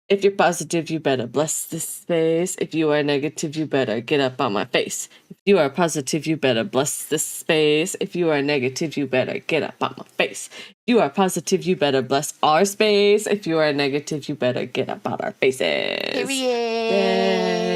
If you're positive, you better bless this space. If you are negative, you better get up on my face. If you are positive, you better bless this space. If you are negative, you better get up on my face. If you are positive, you better bless our space. If you are negative, you better get up on our faces. Period. Yay.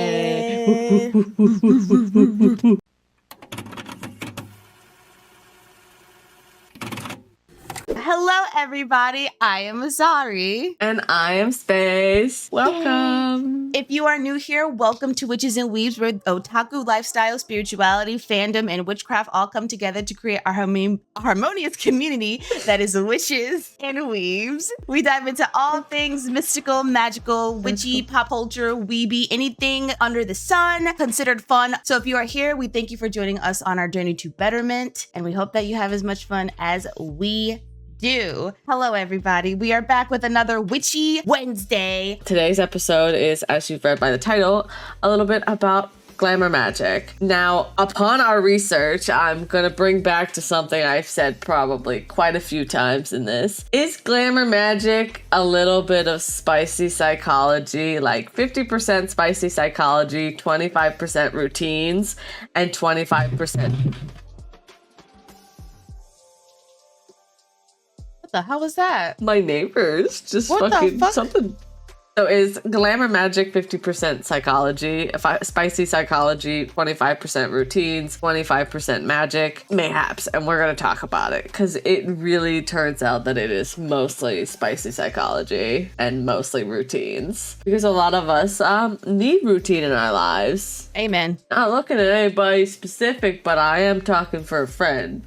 Hello, everybody. I am Azari. And I am Space. Welcome. If you are new here, welcome to Witches and Weebs, where otaku lifestyle, spirituality, fandom, and witchcraft all come together to create our harmonious community that is Witches and Weebs. We dive into all things mystical, magical, witchy, pop culture, weeby, anything under the sun considered fun. So if you are here, we thank you for joining us on our journey to betterment, and we hope that you have as much fun as we do. Hello, everybody. We are back with another Witchy Wednesday. Today's episode is, as you've read by the title, a little bit about glamour magic. Now, upon our research, I'm going to bring back to something I've said probably quite a few times in this. Is glamour magic a little bit of spicy psychology, like 50% spicy psychology, 25% routines, and 25%... The hell was that? My neighbors just What fucking the fuck? something. So is glamour magic 50% psychology, spicy psychology, 25% routines, 25% magic? Mayhaps. And we're going to talk about it because it really turns out that it is mostly spicy psychology and mostly routines, because a lot of us need routine in our lives. Amen. Not looking at anybody specific, but I am talking for a friend.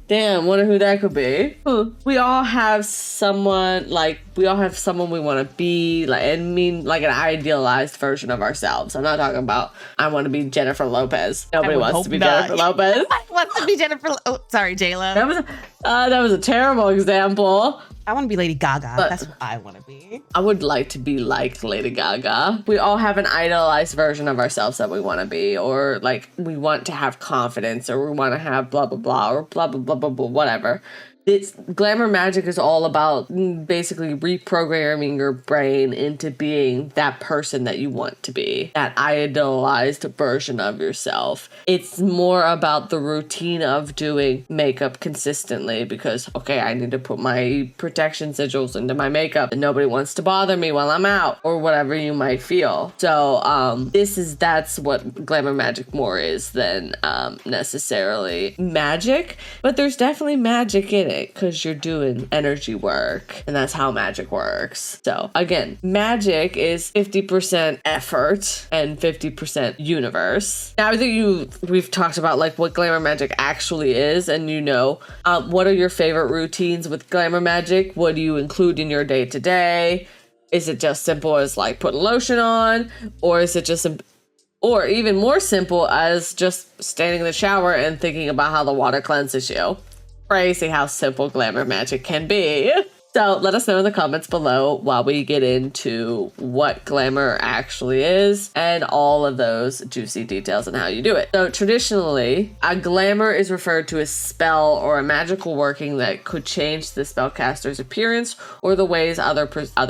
Damn, wonder who that could be. We all have someone, we want to be, like, and mean, like, an idealized version of ourselves. I'm not talking about, I want to be Jennifer Lopez. Nobody wants to be Jennifer Lopez. I want to be Jennifer. Oh, sorry, J-Lo. That was a terrible example. I want to be Lady Gaga. That's what I want to be. I would like to be like Lady Gaga. We all have an idealized version of ourselves that we want to be, or like we want to have confidence, or we want to have blah, blah, blah, or blah, blah, blah, blah, blah, whatever. It's glamour magic is all about basically reprogramming your brain into being that person that you want to be, that idealized version of yourself. It's more about the routine of doing makeup consistently because, okay, I need to put my protection sigils into my makeup and nobody wants to bother me while I'm out, or whatever you might feel. So that's what glamour magic more is than necessarily magic, but there's definitely magic in it, because you're doing energy work, and that's how magic works. So again, magic is 50% effort and 50% universe. Now I think we've talked about like what glamour magic actually is, and what are your favorite routines with glamour magic? What do you include in your day to day? Is it just simple as like putting lotion on, or is it just or even more simple as just standing in the shower and thinking about how the water cleanses you? Crazy how simple glamour magic can be. So let us know in the comments below while we get into what glamour actually is and all of those juicy details on how you do it. So traditionally, a glamour is referred to as spell or a magical working that could change the spellcaster's appearance or the ways other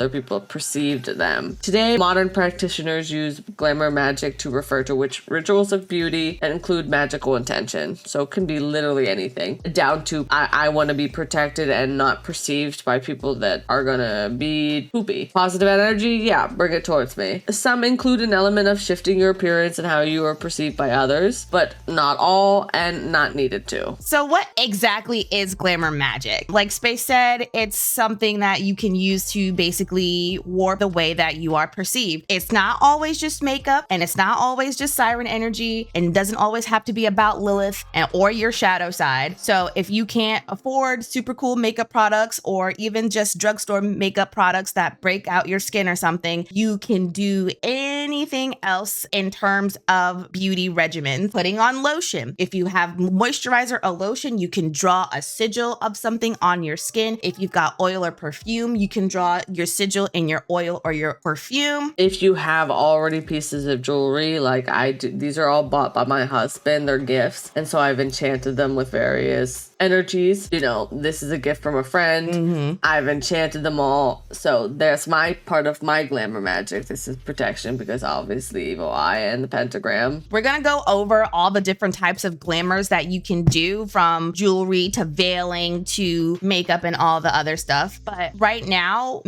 people perceived them. Today, modern practitioners use glamour magic to refer to rituals of beauty that include magical intention. So it can be literally anything, down to I want to be protected and not perceived by people that are gonna be poopy. Positive energy, yeah, bring it towards me. Some include an element of shifting your appearance and how you are perceived by others, but not all, and not needed to. So what exactly is glamour magic? Like Space said, it's something that you can use to basically warp the way that you are perceived. It's not always just makeup, and it's not always just siren energy, and it doesn't always have to be about Lilith or your shadow side. So if you can't afford super cool makeup products, or even just drugstore makeup products that break out your skin or something, you can do anything else in terms of beauty regimen. Putting on lotion. If you have moisturizer or lotion, you can draw a sigil of something on your skin. If you've got oil or perfume, you can draw your sigil in your oil or your perfume. If you have already pieces of jewelry, like I do, these are all bought by my husband, they're gifts, and so I've enchanted them with various energies. You know, this is a gift from a friend. I've enchanted them all. So there's my part of my glamour magic. This is protection because obviously evil eye and the pentagram. We're gonna go over all the different types of glamours that you can do, from jewelry to veiling to makeup and all the other stuff. But right now,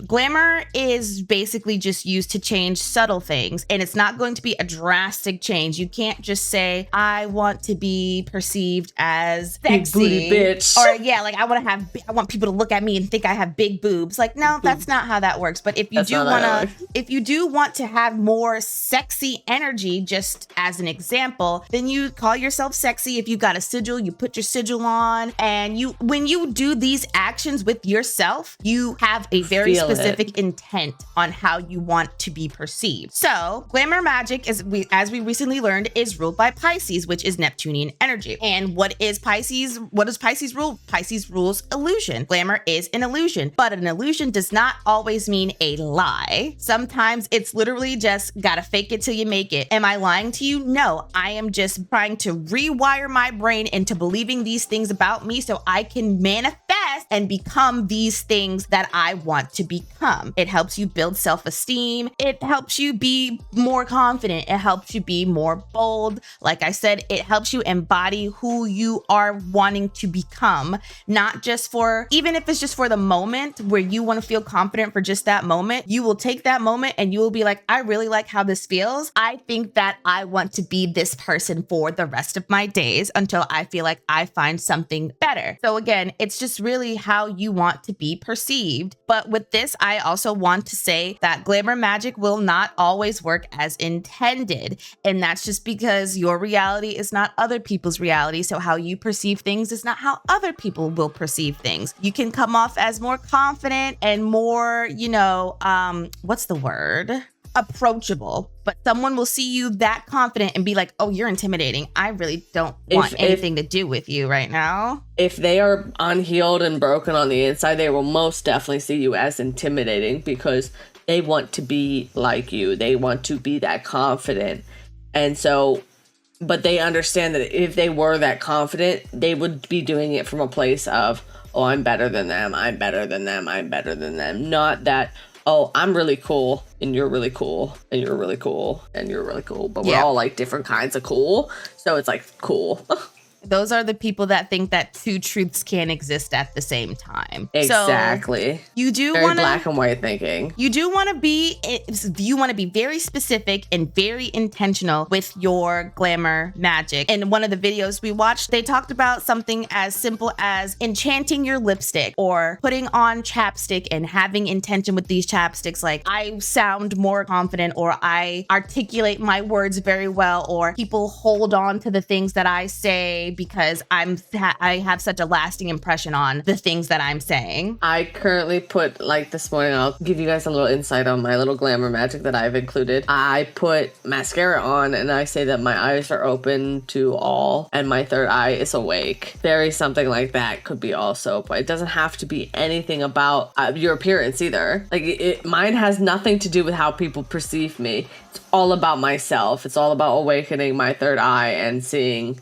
glamour is basically just used to change subtle things, and it's not going to be a drastic change. You can't just say, I want to be perceived as sexy, big booty bitch, or yeah, like I want people to look at me and think I have big boobs. Like, no, that's not how that works. But if you do want to have more sexy energy, just as an example, then you call yourself sexy. If you got a sigil, you put your sigil on, and when you do these actions with yourself, you have a very specific intent on how you want to be perceived. So glamour magic, as we recently learned, is ruled by Pisces, which is Neptunian energy. And what is Pisces? What does Pisces rule? Pisces rules illusion. Glamour is an illusion, but an illusion does not always mean a lie. Sometimes it's literally just gotta fake it till you make it. Am I lying to you? No, I am just trying to rewire my brain into believing these things about me so I can manifest and become these things that I want to become. It helps you build self-esteem. It helps you be more confident. It helps you be more bold. Like I said, it helps you embody who you are wanting to become, not just even if it's just for the moment where you want to feel confident for just that moment. You will take that moment and you will be like, I really like how this feels. I think that I want to be this person for the rest of my days until I feel like I find something better. So again, it's just really how you want to be perceived. But with this, I also want to say that glamour magic will not always work as intended. And that's just because your reality is not other people's reality. So how you perceive things is not how other people will perceive things. You can come off as more confident and more, what's the word? Approachable, but someone will see you that confident and be like, oh, you're intimidating. I really don't want anything to do with you right now. If they are unhealed and broken on the inside, they will most definitely see you as intimidating because they want to be like you. They want to be that confident. And so, but they understand that if they were that confident, they would be doing it from a place of, oh, I'm better than them. I'm better than them. I'm better than them. Not that, oh, I'm really cool and you're really cool and you're really cool and you're really cool. But we're all like different kinds of cool. So it's like cool. Those are the people that think that two truths can't exist at the same time. Exactly. So you do very want black and white thinking. You do want to be very specific and very intentional with your glamour magic. In one of the videos we watched, they talked about something as simple as enchanting your lipstick or putting on chapstick and having intention with these chapsticks. Like, I sound more confident, or I articulate my words very well, or people hold on to the things that I say because I have such a lasting impression on the things that I'm saying. I currently put, like this morning, I'll give you guys a little insight on my little glamour magic that I've included. I put mascara on and I say that my eyes are open to all and my third eye is awake. Very something like that could be also, but it doesn't have to be anything about your appearance either. Like mine has nothing to do with how people perceive me. It's all about myself. It's all about awakening my third eye and seeing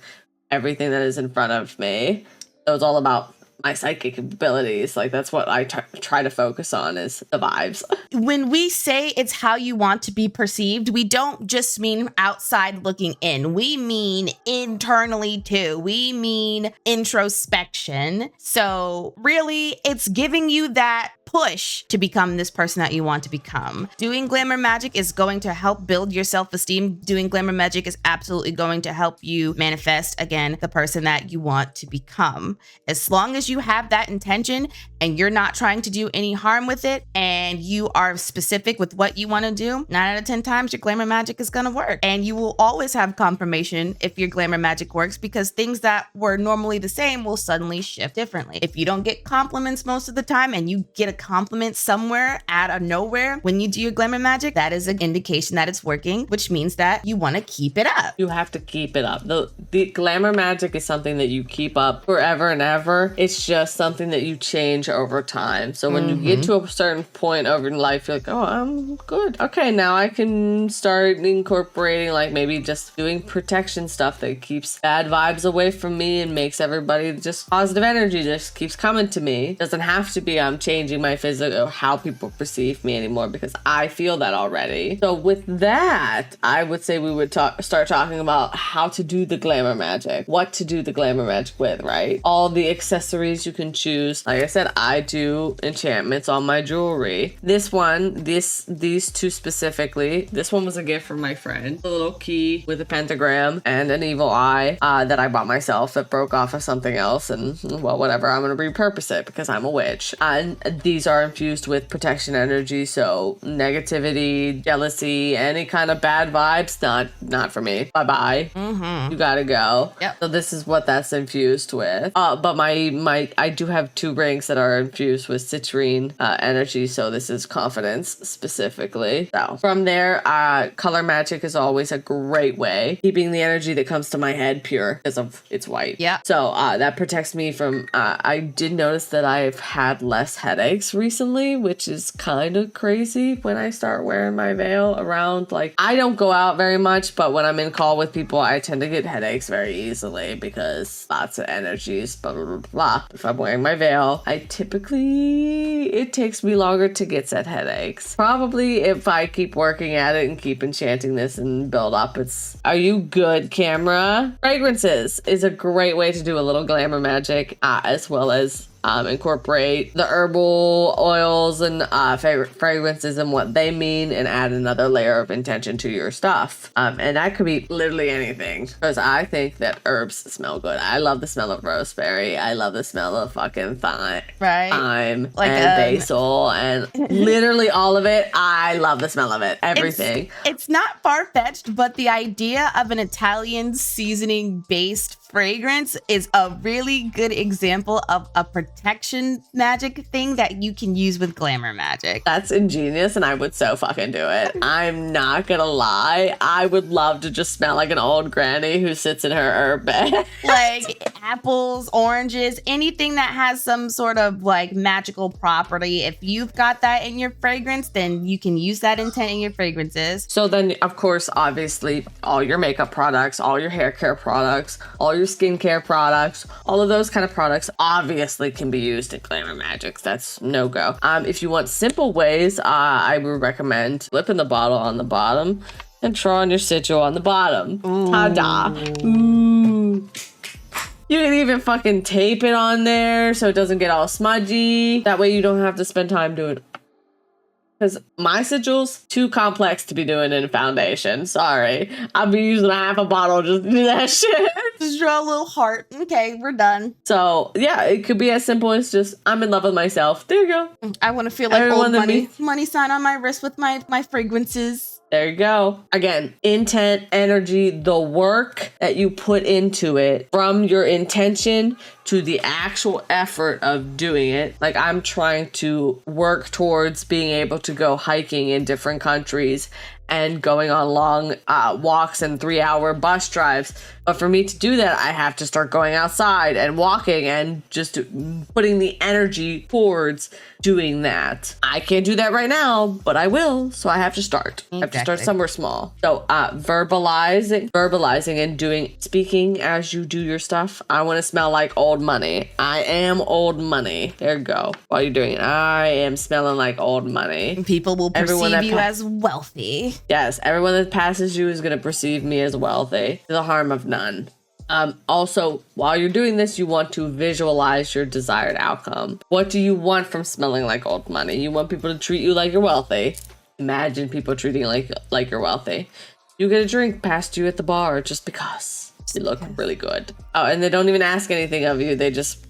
everything that is in front of me. So it's all about my psychic abilities. Like, that's what I try to focus on, is the vibes. When we say it's how you want to be perceived, we don't just mean outside looking in. We mean internally too. We mean introspection. So really, it's giving you that push to become this person that you want to become. Doing glamour magic is going to help build your self-esteem. Doing glamour magic is absolutely going to help you manifest, again, the person that you want to become. As long as you have that intention and you're not trying to do any harm with it, and you are specific with what you want to do, 9 out of 10 times your glamour magic is going to work. And you will always have confirmation if your glamour magic works, because things that were normally the same will suddenly shift differently. If you don't get compliments most of the time and you get a compliment somewhere out of nowhere when you do your glamour magic, that is an indication that it's working, which means that you want to keep it up. You have to keep it up. The glamour magic is something that you keep up forever and ever. It's just something that you change over time. So when you get to a certain point over in life, you're like, oh, I'm good. Okay, now I can start incorporating like maybe just doing protection stuff that keeps bad vibes away from me and makes everybody just positive energy just keeps coming to me. Doesn't have to be I'm changing my physical or how people perceive me anymore because I feel that already. So with that, I would say we would start talking about how to do the glamour magic, what to do the glamour magic with, right? All the accessories you can choose. Like I said, I do enchantments on my jewelry. This one, these two specifically, this one was a gift from my friend. A little key with a pentagram and an evil eye that I bought myself that broke off of something else, and well, whatever, I'm gonna repurpose it because I'm a witch. And these are infused with protection energy, so negativity, jealousy, any kind of bad vibes, not for me. Bye-bye. You gotta go. Yep. So this is what that's infused with. But I do have 2 rings that are infused with citrine energy, so this is confidence specifically. So from there, color magic is always a great way, keeping the energy that comes to my head pure because of it's white. Yeah. So that protects me from, I did notice that I've had less headaches recently, which is kind of crazy when I start wearing my veil around. Like, I don't go out very much, but when I'm in call with people, I tend to get headaches very easily because lots of energies, blah, blah, blah, blah. If I'm wearing my veil, it takes me longer to get said headaches. Probably if I keep working at it and keep enchanting this and build up, are you good, camera? Fragrances is a great way to do a little glamour magic, as well as incorporate the herbal oils and fragrances and what they mean and add another layer of intention to your stuff. And that could be literally anything, because I think that herbs smell good. I love the smell of rosemary. I love the smell of fucking thyme, like and basil, and literally all of it. I love the smell of it. Everything. It's not far-fetched, but the idea of an Italian seasoning-based fragrance is a really good example of a protection magic thing that you can use with glamour magic. That's ingenious, and I would so fucking do it. I'm not gonna lie. I would love to just smell like an old granny who sits in her herb bed. Like apples, oranges, anything that has some sort of like magical property. If you've got that in your fragrance, then you can use that intent in your fragrances. So then, of course, obviously, all your makeup products, all your hair care products, all your skincare products, all of those kind of products obviously can be used in glamour magics. That's no go. If you want simple ways, I would recommend flipping the bottle on the bottom and drawing your sigil on the bottom. Ooh. Ta-da. Ooh. You can even fucking tape it on there so it doesn't get all smudgy. That way you don't have to spend time doing it. Because my sigil's too complex to be doing in foundation. Sorry. I'll be using half a bottle just to do that shit. Just draw a little heart. Okay, we're done. So, yeah, it could be as simple as just, I'm in love with myself. There you go. I want to feel like Everyone old money sign on my wrist with my fragrances. There you go. Again, intent, energy, the work that you put into it, from your intention to the actual effort of doing it. Like, I'm trying to work towards being able to go hiking in different countries and going on long walks and 3-hour bus drives. But for me to do that, I have to start going outside and walking and just putting the energy towards doing that. I can't do that right now, but I will. So I have to start. Exactly. I have to start somewhere small. So verbalizing and speaking as you do your stuff. I want to smell like old money. I am old money. There you go. While you're doing it, I am smelling like old money. People will perceive you as wealthy. Yes, everyone that passes you is going to perceive me as wealthy, to the harm of none. Also, while you're doing this, you want to visualize your desired outcome. What do you want from smelling like old money? You want people to treat you like you're wealthy. Imagine people treating you like you're wealthy. You get a drink passed you at the bar just because you look really good. Oh, and they don't even ask anything of you. They just,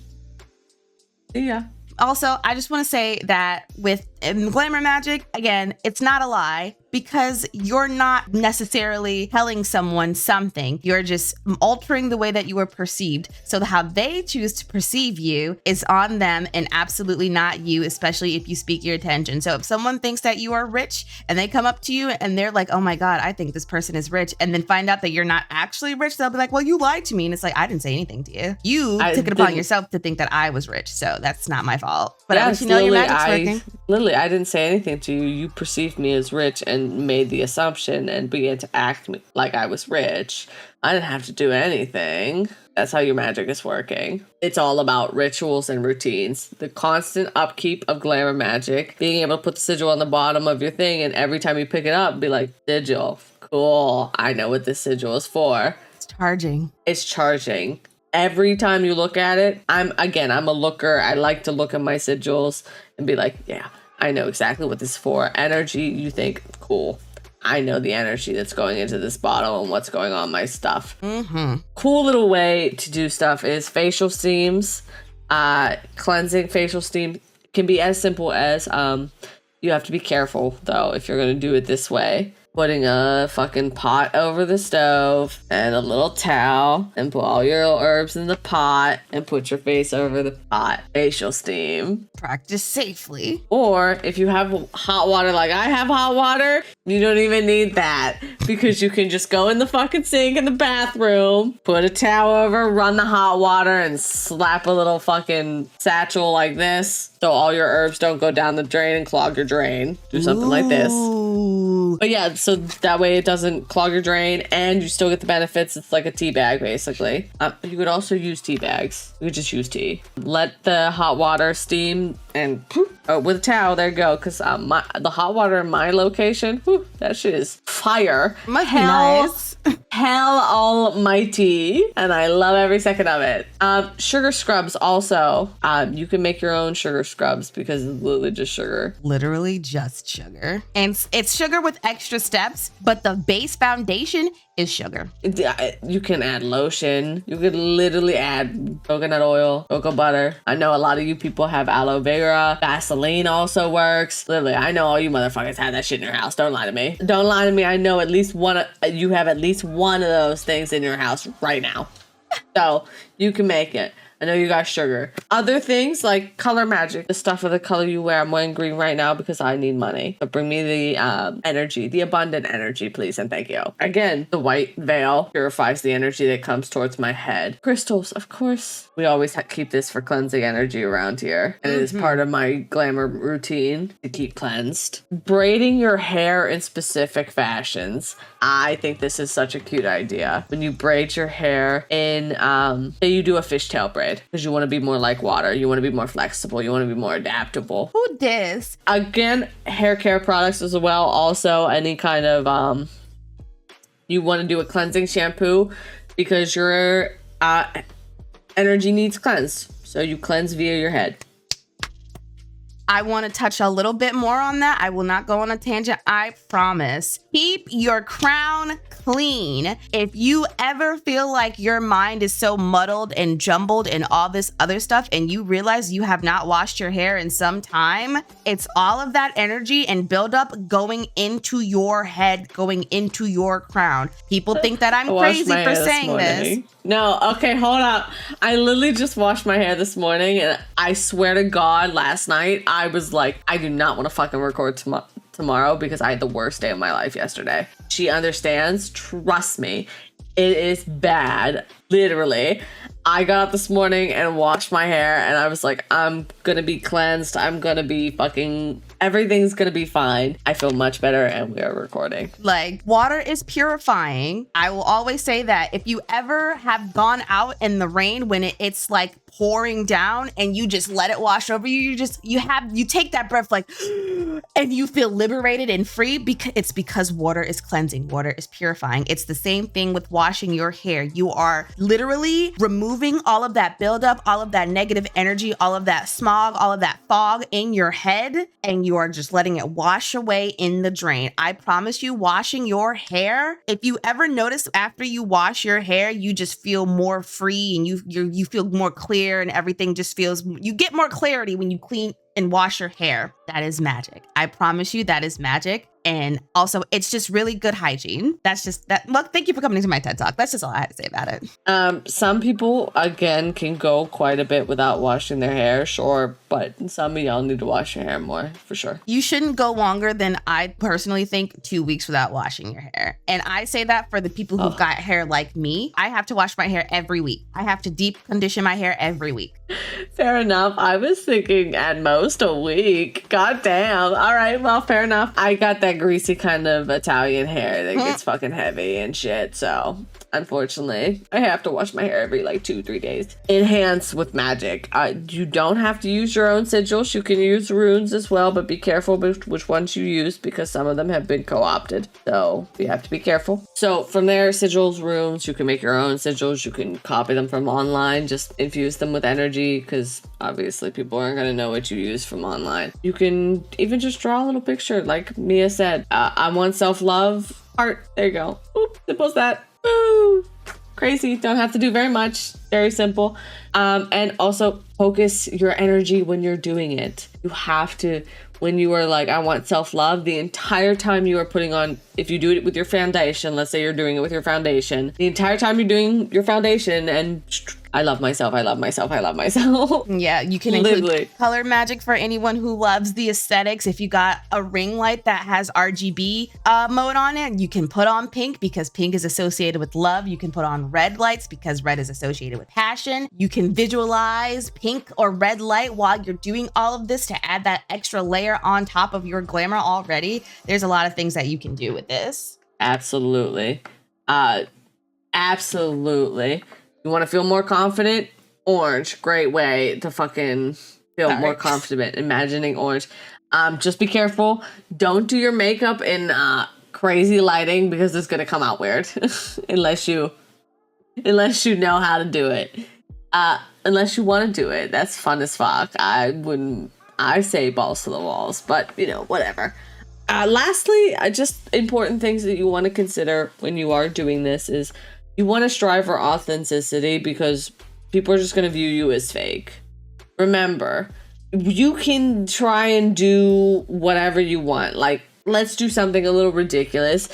yeah. Also, I just want to say that with And glamour magic, again, it's not a lie because you're not necessarily telling someone something. You're just altering the way that you are perceived. So how they choose to perceive you is on them and absolutely not you, especially if you speak your attention. So if someone thinks that you are rich and they come up to you and they're like, oh my God, I think this person is rich, and then find out that you're not actually rich, they'll be like, well, you lied to me. And it's like, I didn't say anything to you. You took it upon yourself to think that I was rich. So that's not my fault. But at least you know your magic's working. Literally, I didn't say anything to you. You perceived me as rich and made the assumption and began to act like I was rich. I didn't have to do anything. That's how your magic is working. It's all about rituals and routines. The constant upkeep of glamour magic. Being able to put the sigil on the bottom of your thing, and every time you pick it up, be like, sigil. Cool. I know what this sigil is for. It's charging. It's charging. Every time you look at it, I'm a looker. I like to look at my sigils and be like, yeah, I know exactly what this is for. Energy, you think, cool. I know the energy that's going into this bottle and what's going on my stuff. Mm-hmm. Cool little way to do stuff is facial steams. Cleansing facial steam can be as simple as, you have to be careful, though, if you're going to do it this way. Putting a fucking pot over the stove and a little towel and put all your little herbs in the pot and put your face over the pot. Facial steam. Practice safely. Or if you have hot water like I have hot water, you don't even need that because you can just go in the fucking sink in the bathroom, put a towel over, run the hot water, and slap a little fucking satchel like this so all your herbs don't go down the drain and clog your drain. Do something like this. But yeah, so that way it doesn't clog your drain and you still get the benefits. It's like a tea bag, basically. You could also use tea bags. You could just use tea. Let the hot water steam and poof, with a towel, there you go. Because the hot water in my location, whew, that shit is fire. Nice. Hell almighty. And I love every second of it. Sugar scrubs also. You can make your own sugar scrubs because it's literally just sugar. Literally just sugar. And it's sugar with extra steps, but the base foundation is sugar. You can add lotion. You could literally add coconut oil, cocoa butter. I know a lot of you people have aloe vera. Vaseline also works. Literally, I know all you motherfuckers have that shit in your house. Don't lie to me. Don't lie to me. I know at least you have at least one of those things in your house right now. So you can make it. I know you got sugar. Other things like color magic, the stuff of the color you wear. I'm wearing green right now because I need money. But bring me the energy, the abundant energy, please, and thank you. Again, the white veil purifies the energy that comes towards my head. Crystals, of course. We always keep this for cleansing energy around here. And it is part of my glamour routine to keep cleansed. Braiding your hair in specific fashions. I think this is such a cute idea. When you braid your hair in, say you do a fishtail braid, because you want to be more like water. You want to be more flexible. You want to be more adaptable. Who dis? Again, hair care products as well. Also, any kind of, you want to do a cleansing shampoo because your energy needs cleansed. So you cleanse via your head. I want to touch a little bit more on that. I will not go on a tangent, I promise. Keep your crown clean. If you ever feel like your mind is so muddled and jumbled and all this other stuff and you realize you have not washed your hair in some time, it's all of that energy and buildup going into your head, going into your crown. People think that I'm crazy for saying this. No, okay, hold up. I literally just washed my hair this morning and I swear to God, last night I was like, I do not want to fucking record tomorrow because I had the worst day of my life yesterday. She understands. Trust me. It is bad. Literally. I got up this morning and washed my hair and I was like, I'm gonna be cleansed. I'm gonna be fucking, everything's gonna be fine. I feel much better and we are recording. Like, water is purifying. I will always say that if you ever have gone out in the rain when it's like pouring down and you just let it wash over you, you take that breath like, and you feel liberated and free it's because water is cleansing. Water is purifying. It's the same thing with washing your hair. You are literally removing all of that buildup, all of that negative energy, all of that smog, all of that fog in your head, and you are just letting it wash away in the drain. I promise you, washing your hair, if you ever notice after you wash your hair, you just feel more free and you feel more clear and everything just feels, you get more clarity when you clean and wash your hair. That is magic. I promise you that is magic. And also, it's just really good hygiene. That's just that. Look, thank you for coming to my TED Talk. That's just all I had to say about it. Some people, again, can go quite a bit without washing their hair, sure. But some of y'all need to wash your hair more, for sure. You shouldn't go longer than, I personally think, 2 weeks without washing your hair. And I say that for the people who've got hair like me. I have to wash my hair every week. I have to deep condition my hair every week. Fair enough. I was thinking at most a week. God damn. All right, well, fair enough. I got that greasy kind of Italian hair that gets fucking heavy and shit. So, unfortunately, I have to wash my hair every like 2-3 days. Enhance with magic. You don't have to use your own sigils. You can use runes as well, but be careful with which ones you use because some of them have been co-opted. So, you have to be careful. So, from there, sigils, runes, you can make your own sigils. You can copy them from online. Just infuse them with energy because obviously people aren't going to know what you use from online. You can even just draw a little picture like Mia said. I want self-love. Heart. There you go. Oop, simple as that. Ooh, crazy. Don't have to do very much. Very simple. And also focus your energy when you're doing it. You have to, when you are like, I want self-love, the entire time you are putting on, if you do it with your foundation, let's say you're doing it with your foundation, the entire time you're doing your foundation and I love myself, I love myself, I love myself. Yeah, you can include color magic for anyone who loves the aesthetics. If you got a ring light that has RGB mode on it, you can put on pink because pink is associated with love. You can put on red lights because red is associated with passion. You can visualize pink or red light while you're doing all of this to add that extra layer on top of your glamour already. There's a lot of things that you can do with this. Absolutely. Absolutely. You want to feel more confident? Orange. Great way to fucking feel more confident. Imagining orange. Just be careful. Don't do your makeup in crazy lighting because it's going to come out weird. unless you know how to do it. Unless you want to do it. That's fun as fuck. I say balls to the walls, but you know, whatever. Lastly, just important things that you want to consider when you are doing this is you want to strive for authenticity because people are just going to view you as fake. Remember, you can try and do whatever you want. Like, let's do something a little ridiculous.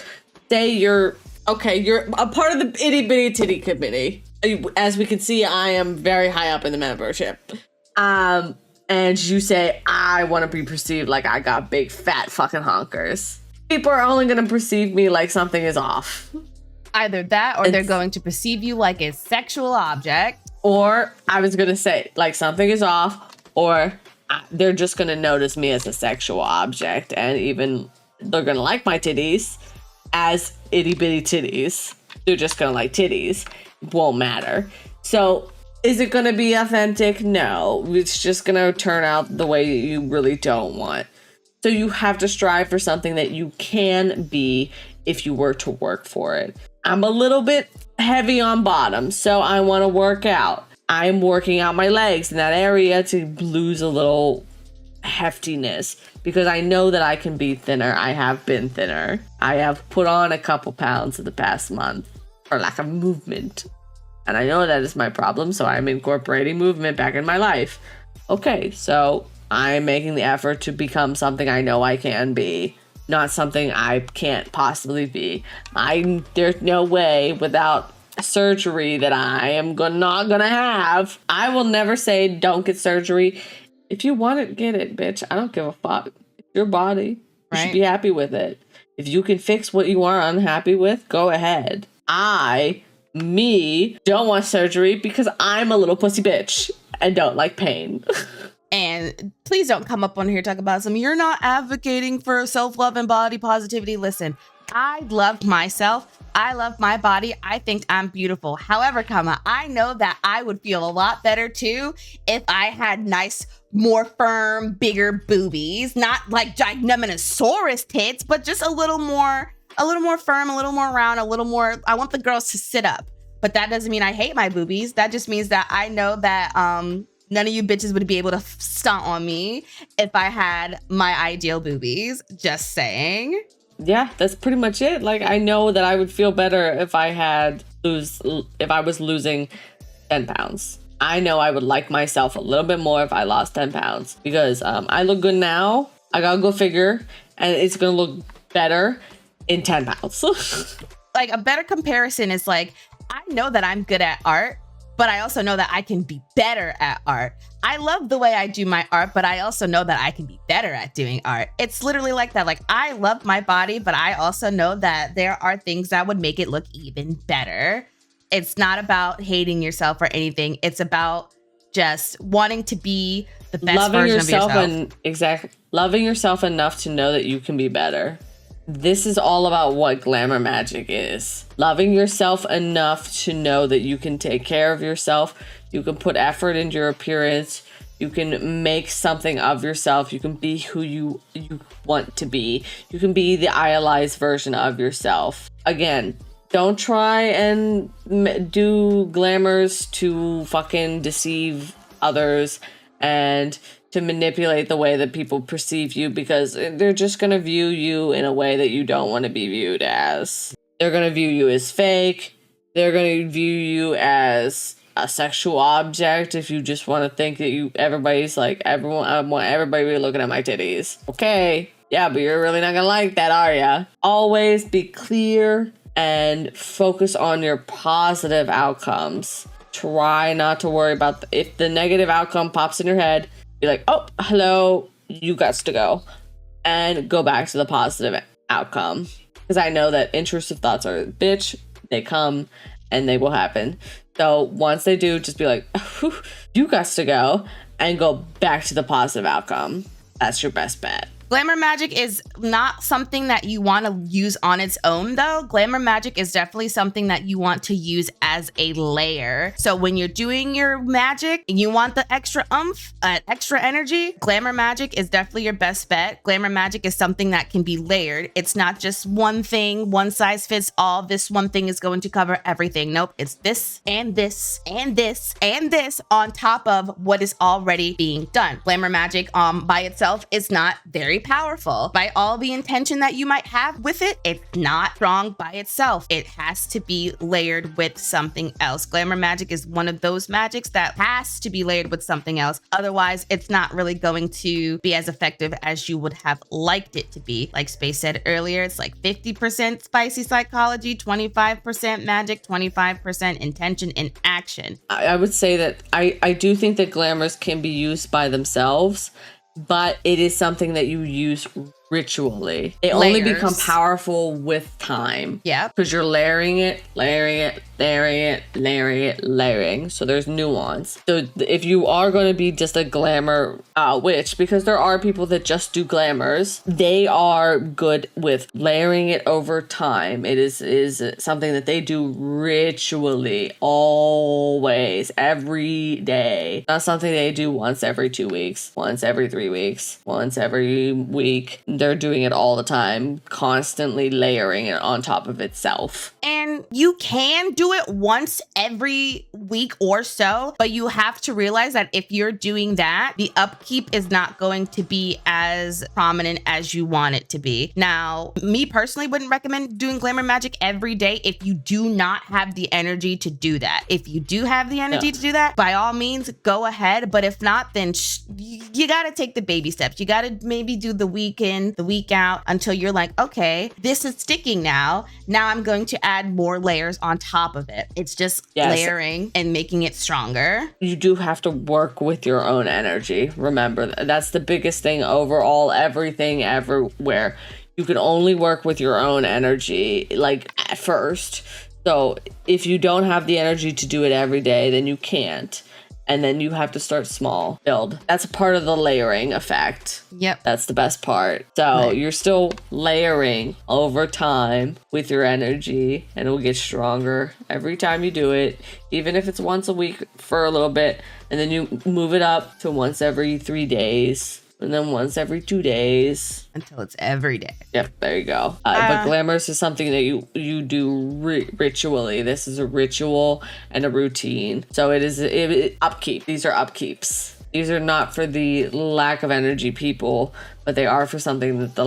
Say you're a part of the itty bitty titty committee. As we can see, I am very high up in the membership. And you say, I want to be perceived like I got big fat fucking honkers. People are only going to perceive me like something is off. Either that or they're going to perceive you like a sexual object. Or I was going to say like something is off, or they're just going to notice me as a sexual object. And even they're going to like my titties as itty bitty titties. They're just going to like titties. Won't matter. So is it going to be authentic? No, it's just going to turn out the way you really don't want. So you have to strive for something that you can be if you were to work for it. I'm a little bit heavy on bottom, so I want to work out. I'm working out my legs in that area to lose a little heftiness because I know that I can be thinner. I have been thinner. I have put on a couple pounds in the past month for lack of movement. And I know that is my problem, so I'm incorporating movement back in my life. Okay, so I'm making the effort to become something I know I can be. Not something I can't possibly be. There's no way without surgery that I am not gonna have. I will never say don't get surgery. If you want it, get it, bitch. I don't give a fuck. It's your body. You should be happy with it. If you can fix what you are unhappy with, go ahead. Don't want surgery because I'm a little pussy bitch and don't like pain. And please don't come up on here talk about you're not advocating for self-love and body positivity. Listen, I love myself. I love my body. I think I'm beautiful. However, I know that I would feel a lot better too if I had nice, more firm, bigger boobies. Not like gigantosaurus tits, but just a little more firm, a little more round, a little more. I want the girls to sit up. But that doesn't mean I hate my boobies. That just means that I know that none of you bitches would be able to stunt on me if I had my ideal boobies. Just saying. Yeah, that's pretty much it. Like, I know that I would feel better if I was losing 10 pounds. I know I would like myself a little bit more if I lost 10 pounds because I look good now. I gotta go figure, and it's gonna look better in 10 pounds. Like a better comparison is like, I know that I'm good at art, but I also know that I can be better at art. I love the way I do my art, but I also know that I can be better at doing art. It's literally like that. Like, I love my body, but I also know that there are things that would make it look even better. It's not about hating yourself or anything. It's about just wanting to be the best version of yourself. Loving yourself enough to know that you can be better. This is all about what glamour magic is. Loving yourself enough to know that you can take care of yourself. You can put effort into your appearance. You can make something of yourself. You can be who you want to be. You can be the idealized version of yourself. Again, don't try and do glamours to fucking deceive others and to manipulate the way that people perceive you, because they're just going to view you in a way that you don't want to be viewed as. They're going to view you as fake. They're going to view you as a sexual object if you just want to think that everybody's like, I want everybody to be looking at my titties. Okay, yeah, but you're really not going to like that, are ya? Always be clear and focus on your positive outcomes. Try not to worry about if the negative outcome pops in your head. Be like, oh, hello, you got to go. And go back to the positive outcome. Because I know that intrusive thoughts are, bitch, they come and they will happen. So once they do, just be like, you got to go. And go back to the positive outcome. That's your best bet. Glamour magic is not something that you want to use on its own, though. Glamour magic is definitely something that you want to use as a layer. So when you're doing your magic and you want the extra oomph, extra energy, glamour magic is definitely your best bet. Glamour magic is something that can be layered. It's not just one thing, one size fits all. This one thing is going to cover everything. Nope, it's this and this and this and this on top of what is already being done. Glamour magic by itself is not very powerful. By all the intention that you might have with it, it's not strong by itself. It has to be layered with something else. Glamour magic is one of those magics that has to be layered with something else. Otherwise, it's not really going to be as effective as you would have liked it to be. Like Space said earlier, it's like 50% spicy psychology, 25% magic, 25% intention and action. I would say that I do think that glamours can be used by themselves, but it is something that you use ritually. They only become powerful with time. Yeah. Because you're layering it. So there's nuance. So if you are going to be just a glamour witch, because there are people that just do glamours, they are good with layering it over time. It is something that they do ritually, always, every day. Not something they do once every 2 weeks, once every 3 weeks, once every week. They're doing it all the time, constantly layering it on top of itself. And you can do it once every week or so, but you have to realize that if you're doing that, the upkeep is not going to be as prominent as you want it to be. Now, me personally wouldn't recommend doing glamour magic every day if you do not have the energy to do that. If you do have the energy to do that, by all means, go ahead. But if not, then you got to take the baby steps. You got to maybe do the week in, the week out until you're like, okay, this is sticking now. Now I'm going to add more layers on top of it. It's just layering and making it stronger. You do have to work with your own energy. Remember, that's the biggest thing overall, everything, everywhere. You can only work with your own energy, like at first. So if you don't have the energy to do it every day, then you can't. And then you have to start small, build. That's a part of the layering effect. Yep. That's the best part. So you're still layering over time with your energy, and it will get stronger every time you do it, even if it's once a week for a little bit. And then you move it up to once every 3 days. And then once every 2 days. Until it's every day. Yep, there you go. But glamours is something that you do ritually. This is a ritual and a routine. So it is upkeep. These are upkeeps. These are not for the lack of energy people, but they are for something that the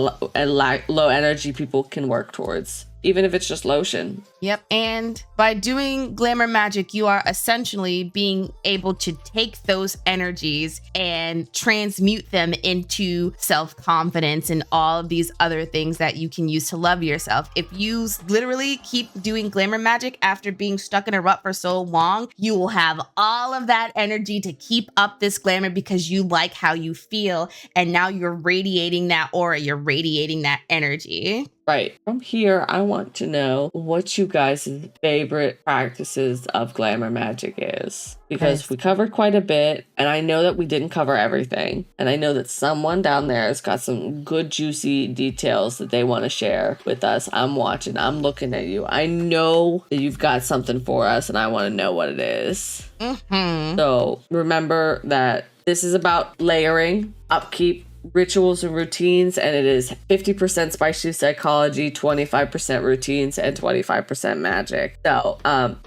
low energy people can work towards, even if it's just lotion. Yep. And by doing glamour magic, you are essentially being able to take those energies and transmute them into self-confidence and all of these other things that you can use to love yourself. If you literally keep doing glamour magic after being stuck in a rut for so long, you will have all of that energy to keep up this glamour because you like how you feel. And now you're radiating that aura, you're radiating that energy. Right. From here, I want to know what you guys' favorite practices of glamour magic is. Because we covered quite a bit, and I know that we didn't cover everything. And I know that someone down there has got some good, juicy details that they want to share with us. I'm watching. I'm looking at you. I know that you've got something for us, and I want to know what it is. So remember that this is about layering, upkeep, rituals and routines, and it is 50% spicy psychology, 25% routines, and 25% magic. So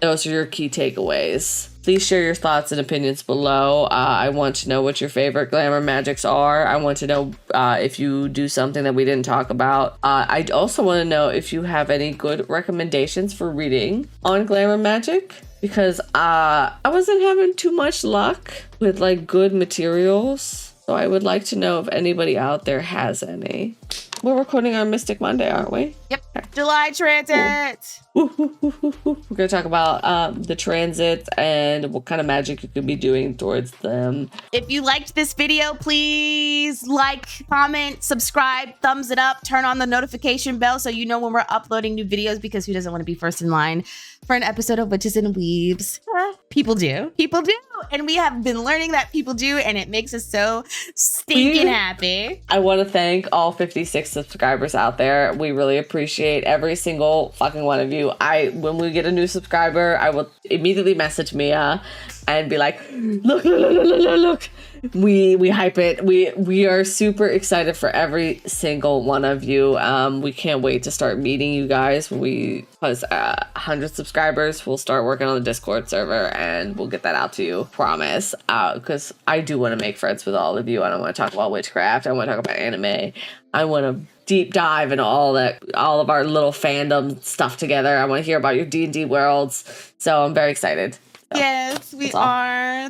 those are your key takeaways. Please share your thoughts and opinions below. I want to know what your favorite glamour magics are. I want to know if you do something that we didn't talk about. I also want to know if you have any good recommendations for reading on glamour magic, because I wasn't having too much luck with like good materials. So I would like to know if anybody out there has any. We're recording on Mystic Monday, aren't we? Yep. July transit. We're going to talk about the transits and what kind of magic you could be doing towards them. If you liked this video, please like, comment, subscribe, thumbs it up, turn on the notification bell so you know when we're uploading new videos, because who doesn't want to be first in line for an episode of Witches and Weebs? People do. People do. And we have been learning that people do, and it makes us so stinking happy. I want to thank all 56 subscribers out there. We really appreciate every single fucking one of you. When we get a new subscriber, I will immediately message Mia and be like, look. We hype it. We are super excited for every single one of you. We can't wait to start meeting you guys. When we plus 100 subscribers, we'll start working on the Discord server and we'll get that out to you. Promise. Because I do want to make friends with all of you. I don't want to talk about witchcraft. I want to talk about anime. I want to deep dive into all of our little fandom stuff together. I want to hear about your D&D worlds. So I'm very excited. So, yes, we are.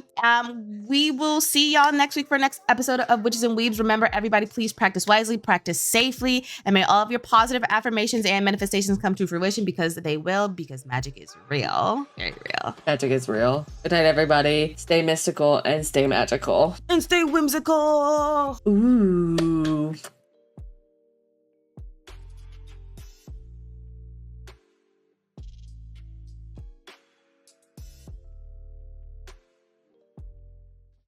We will see y'all next week for our next episode of Witches and Weebs. Remember, everybody, please practice wisely, practice safely, and may all of your positive affirmations and manifestations come to fruition, because they will, because magic is real. Very real. Magic is real. Good night, everybody. Stay mystical and stay magical. And stay whimsical. Ooh.